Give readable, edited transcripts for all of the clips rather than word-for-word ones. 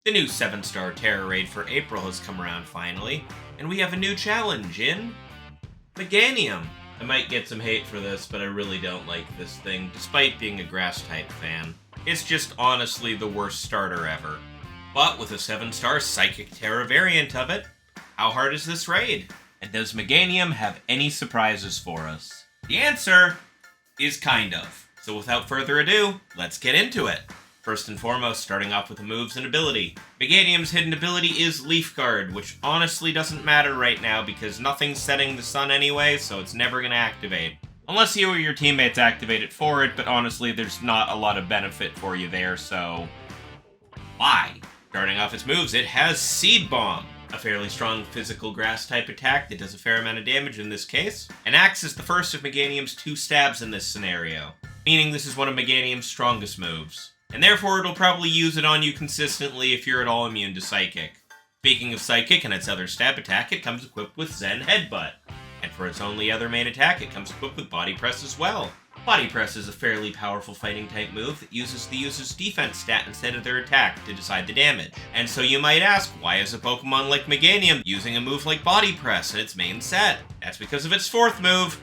The new 7-star Tera Raid for April has come around finally, and we have a new challenge in Meganium. I might get some hate for this, but I really don't like this thing, despite being a Grass-type fan. It's just honestly the worst starter ever. But with a 7-star Psychic Tera variant of it, how hard is this raid? And does Meganium have any surprises for us? The answer is kind of. So without further ado, let's get into it. First and foremost, starting off with the moves and ability. Meganium's hidden ability is Leaf Guard, which honestly doesn't matter right now because nothing's setting the sun anyway, so it's never going to activate. Unless you or your teammates activate it for it, but honestly there's not a lot of benefit for you there, so why? Starting off its moves, it has Seed Bomb, a fairly strong physical grass-type attack that does a fair amount of damage in this case, and acts as the first of Meganium's 2 stabs in this scenario, meaning this is one of Meganium's strongest moves. And therefore it'll probably use it on you consistently if you're at all immune to Psychic. Speaking of Psychic and its other stab attack, it comes equipped with Zen Headbutt. And for its only other main attack, it comes equipped with Body Press as well. Body Press is a fairly powerful fighting type move that uses the user's defense stat instead of their attack to decide the damage. And so you might ask, why is a Pokemon like Meganium using a move like Body Press in its main set? That's because of its 4th move,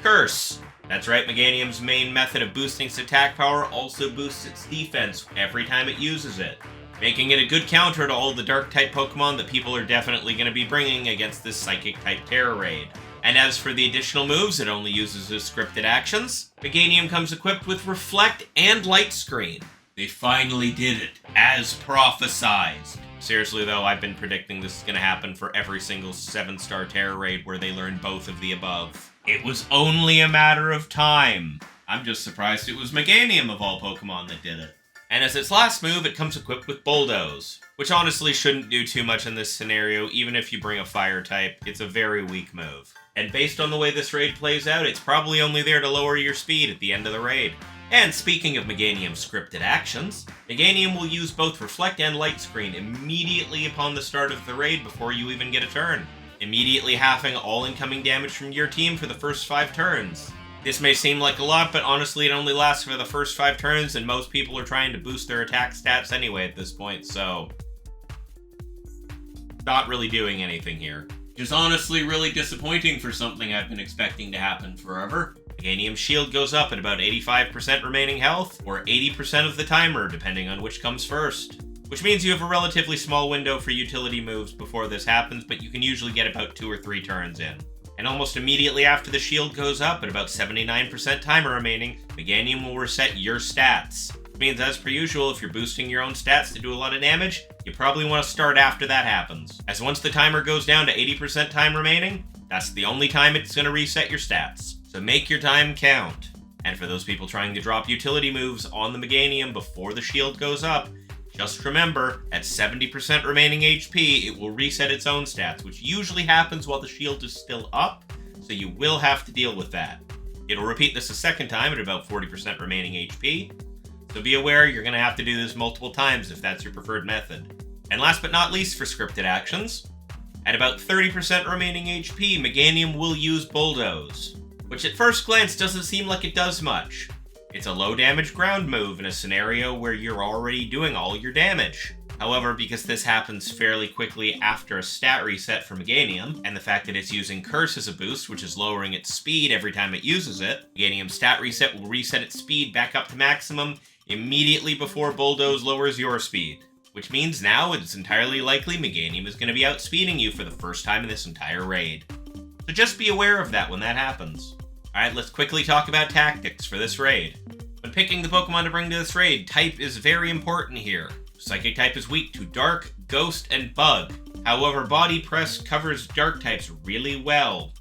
Curse. That's right, Meganium's main method of boosting its attack power also boosts its defense every time it uses it, making it a good counter to all the Dark-type Pokemon that people are definitely going to be bringing against this Psychic-type Tera Raid. And as for the additional moves it only uses as scripted actions, Meganium comes equipped with Reflect and Light Screen. They finally did it, as prophesized. Seriously though, I've been predicting this is going to happen for every single 7-star Tera Raid where they learn both of the above. It was only a matter of time. I'm just surprised it was Meganium of all Pokemon that did it. And as its last move, it comes equipped with Bulldoze, which honestly shouldn't do too much in this scenario, even if you bring a Fire type. It's a very weak move. And based on the way this raid plays out, it's probably only there to lower your speed at the end of the raid. And speaking of Meganium's scripted actions, Meganium will use both Reflect and Light Screen immediately upon the start of the raid before you even get a turn, immediately halving all incoming damage from your team for the first 5 turns. This may seem like a lot, but honestly it only lasts for the first 5 turns, and most people are trying to boost their attack stats anyway at this point, so not really doing anything here. Which is honestly really disappointing for something I've been expecting to happen forever. Meganium's shield goes up at about 85% remaining health, or 80% of the timer, depending on which comes first. Which means you have a relatively small window for utility moves before this happens, but you can usually get about 2 or 3 turns in. And almost immediately after the shield goes up, at about 79% timer remaining, Meganium will reset your stats. Which means, as per usual, if you're boosting your own stats to do a lot of damage, you probably want to start after that happens. As once the timer goes down to 80% time remaining, that's the only time it's going to reset your stats. So make your time count. And for those people trying to drop utility moves on the Meganium before the shield goes up, just remember, at 70% remaining HP, it will reset its own stats, which usually happens while the shield is still up, so you will have to deal with that. It'll repeat this a second time at about 40% remaining HP, so be aware you're going to have to do this multiple times if that's your preferred method. And last but not least for scripted actions, at about 30% remaining HP, Meganium will use Bulldoze, which at first glance doesn't seem like it does much. It's a low damage ground move in a scenario where you're already doing all your damage. However, because this happens fairly quickly after a stat reset for Meganium, and the fact that it's using Curse as a boost, which is lowering its speed every time it uses it, Meganium's stat reset will reset its speed back up to maximum immediately before Bulldoze lowers your speed. Which means now it's entirely likely Meganium is going to be outspeeding you for the first time in this entire raid. So just be aware of that when that happens. Alright, let's quickly talk about tactics for this raid. When picking the Pokemon to bring to this raid, type is very important here. Psychic type is weak to Dark, Ghost, and Bug. However, Body Press covers Dark types really well.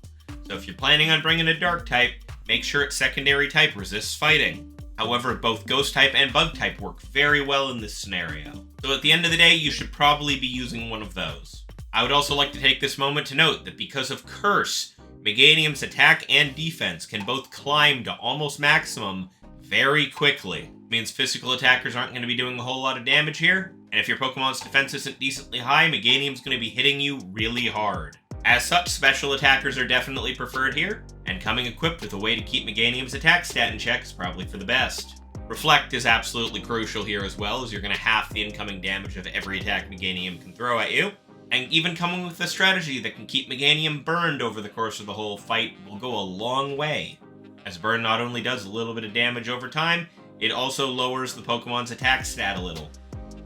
So if you're planning on bringing a Dark type, make sure its secondary type resists fighting. However, both Ghost type and Bug type work very well in this scenario. So at the end of the day, you should probably be using one of those. I would also like to take this moment to note that because of Curse, Meganium's attack and defense can both climb to almost maximum very quickly. It means physical attackers aren't going to be doing a whole lot of damage here, and if your Pokemon's defense isn't decently high, Meganium's going to be hitting you really hard. As such, special attackers are definitely preferred here, and coming equipped with a way to keep Meganium's attack stat in check is probably for the best. Reflect is absolutely crucial here as well, as you're going to half the incoming damage of every attack Meganium can throw at you. And even coming with a strategy that can keep Meganium burned over the course of the whole fight will go a long way. As burn not only does a little bit of damage over time, it also lowers the Pokemon's attack stat a little.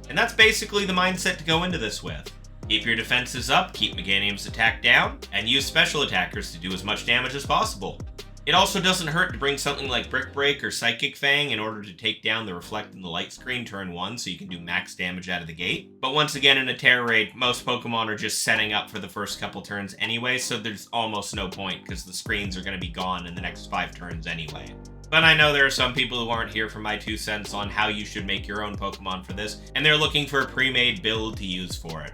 And that's basically the mindset to go into this with. Keep your defenses up, keep Meganium's attack down, and use special attackers to do as much damage as possible. It also doesn't hurt to bring something like Brick Break or Psychic Fang in order to take down the Reflect and the Light Screen turn 1 so you can do max damage out of the gate. But once again, in a Tera Raid, most Pokemon are just setting up for the first couple turns anyway, so there's almost no point because the screens are going to be gone in the next 5 turns anyway. But I know there are some people who aren't here for my 2 cents on how you should make your own Pokemon for this, and they're looking for a pre-made build to use for it.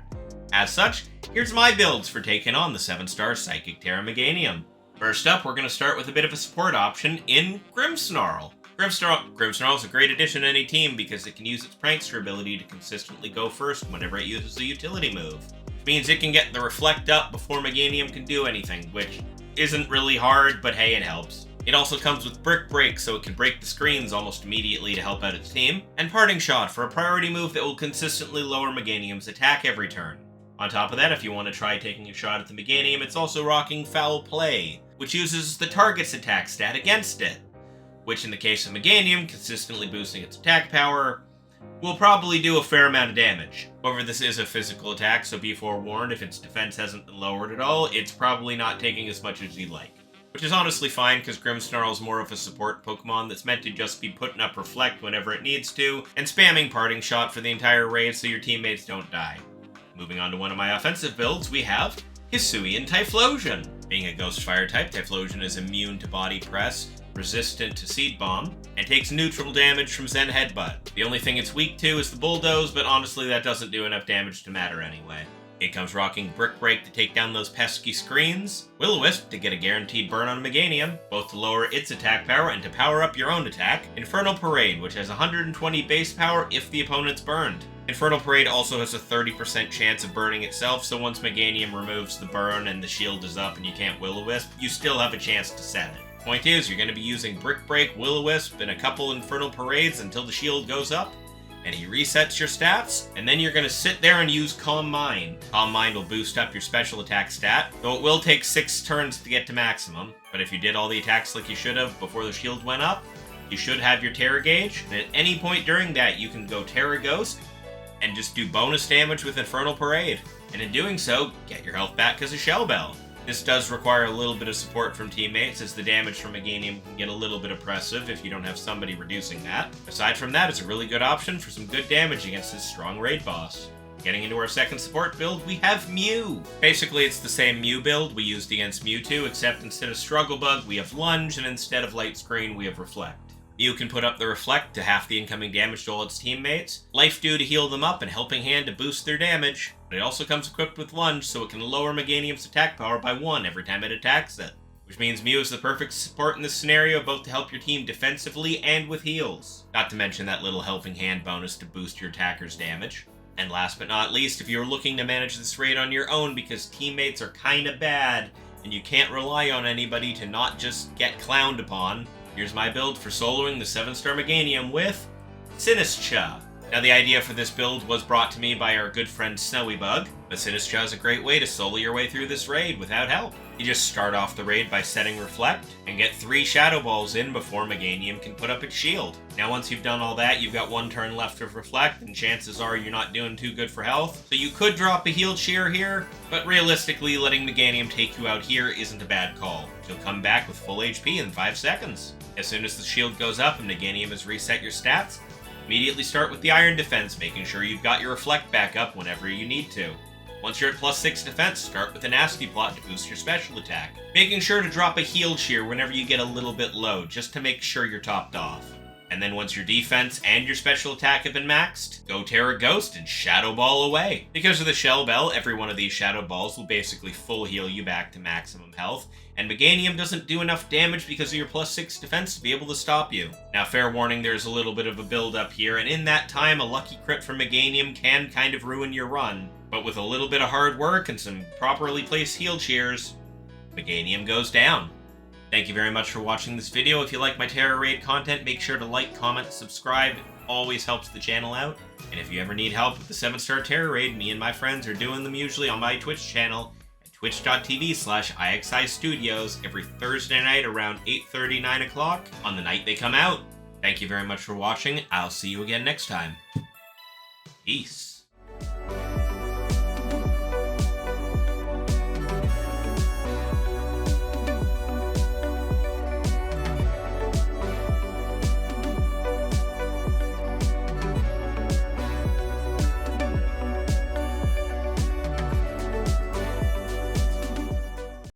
As such, here's my builds for taking on the 7-star Psychic Tera Meganium. First up, we're going to start with a bit of a support option in Grimmsnarl. Grimmsnarl is a great addition to any team because it can use its Prankster ability to consistently go first whenever it uses a utility move. Which means it can get the Reflect up before Meganium can do anything, which isn't really hard, but hey, it helps. It also comes with Brick Break, so it can break the screens almost immediately to help out its team, and Parting Shot for a priority move that will consistently lower Meganium's attack every turn. On top of that, if you want to try taking a shot at the Meganium, it's also rocking Foul Play, which uses the target's attack stat against it, which in the case of Meganium, consistently boosting its attack power, will probably do a fair amount of damage. However, this is a physical attack, so be forewarned, if its defense hasn't been lowered at all, it's probably not taking as much as you'd like. Which is honestly fine, because Grimmsnarl is more of a support Pokemon that's meant to just be putting up Reflect whenever it needs to, and spamming Parting Shot for the entire raid so your teammates don't die. Moving on to one of my offensive builds, we have Hisuian Typhlosion. Being a Ghost Fire type, Typhlosion is immune to Body Press, resistant to Seed Bomb, and takes neutral damage from Zen Headbutt. The only thing it's weak to is the Bulldoze, but honestly that doesn't do enough damage to matter anyway. It comes rocking Brick Break to take down those pesky screens, Will-O-Wisp to get a guaranteed burn on Meganium, both to lower its attack power and to power up your own attack, Infernal Parade, which has 120 base power if the opponent's burned. Infernal Parade also has a 30% chance of burning itself, so once Meganium removes the burn and the shield is up and you can't Will-O-Wisp, you still have a chance to set it. Point is, you're going to be using Brick Break, Will-O-Wisp, and a couple Infernal Parades until the shield goes up, and he resets your stats, and then you're going to sit there and use Calm Mind. Calm Mind will boost up your special attack stat, though it will take 6 turns to get to maximum, but if you did all the attacks like you should have before the shield went up, you should have your Terra Gauge, and at any point during that you can go Terra Ghost, and just do bonus damage with Infernal Parade, and in doing so, get your health back because of Shell Bell. This does require a little bit of support from teammates, as the damage from Meganium can get a little bit oppressive if you don't have somebody reducing that. Aside from that, it's a really good option for some good damage against this strong raid boss. Getting into our second support build, we have Mew. Basically, it's the same Mew build we used against Mewtwo, except instead of Struggle Bug, we have Lunge, and instead of Light Screen, we have Reflect. Mew can put up the Reflect to half the incoming damage to all its teammates, Life Dew to heal them up, and Helping Hand to boost their damage. But it also comes equipped with Lunge, so it can lower Meganium's attack power by 1 every time it attacks it. Which means Mew is the perfect support in this scenario, both to help your team defensively and with heals. Not to mention that little Helping Hand bonus to boost your attacker's damage. And last but not least, if you're looking to manage this raid on your own because teammates are kinda bad, and you can't rely on anybody to not just get clowned upon, here's my build for soloing the 7-star Meganium with Sinistcha. Now, the idea for this build was brought to me by our good friend Snowybug, but Sinistcha is a great way to solo your way through this raid without help. You just start off the raid by setting Reflect, and get 3 Shadow Balls in before Meganium can put up its shield. Now, once you've done all that, you've got 1 turn left of Reflect, and chances are you're not doing too good for health, so you could drop a Heal Cheer here, but realistically, letting Meganium take you out here isn't a bad call. You'll come back with full HP in 5 seconds. As soon as the shield goes up and Meganium has reset your stats, immediately start with the Iron Defense, making sure you've got your Reflect back up whenever you need to. Once you're at +6 defense, start with a Nasty Plot to boost your special attack, making sure to drop a Heal Cheer whenever you get a little bit low, just to make sure you're topped off. And then once your defense and your special attack have been maxed, go Terra Ghost and Shadow Ball away. Because of the Shell Bell, every one of these Shadow Balls will basically full heal you back to maximum health, and Meganium doesn't do enough damage because of your +6 defense to be able to stop you. Now, fair warning, there's a little bit of a build up here, and in that time, a lucky crit from Meganium can kind of ruin your run. But with a little bit of hard work and some properly placed heal cheers, Meganium goes down. Thank you very much for watching this video. If you like my Tera Raid content, make sure to like, comment, subscribe. It always helps the channel out. And if you ever need help with the 7-star Tera Raid, me and my friends are doing them usually on my Twitch channel at twitch.tv/IXI Studios every Thursday night around 8:30, 9 o'clock on the night they come out. Thank you very much for watching. I'll see you again next time. Peace.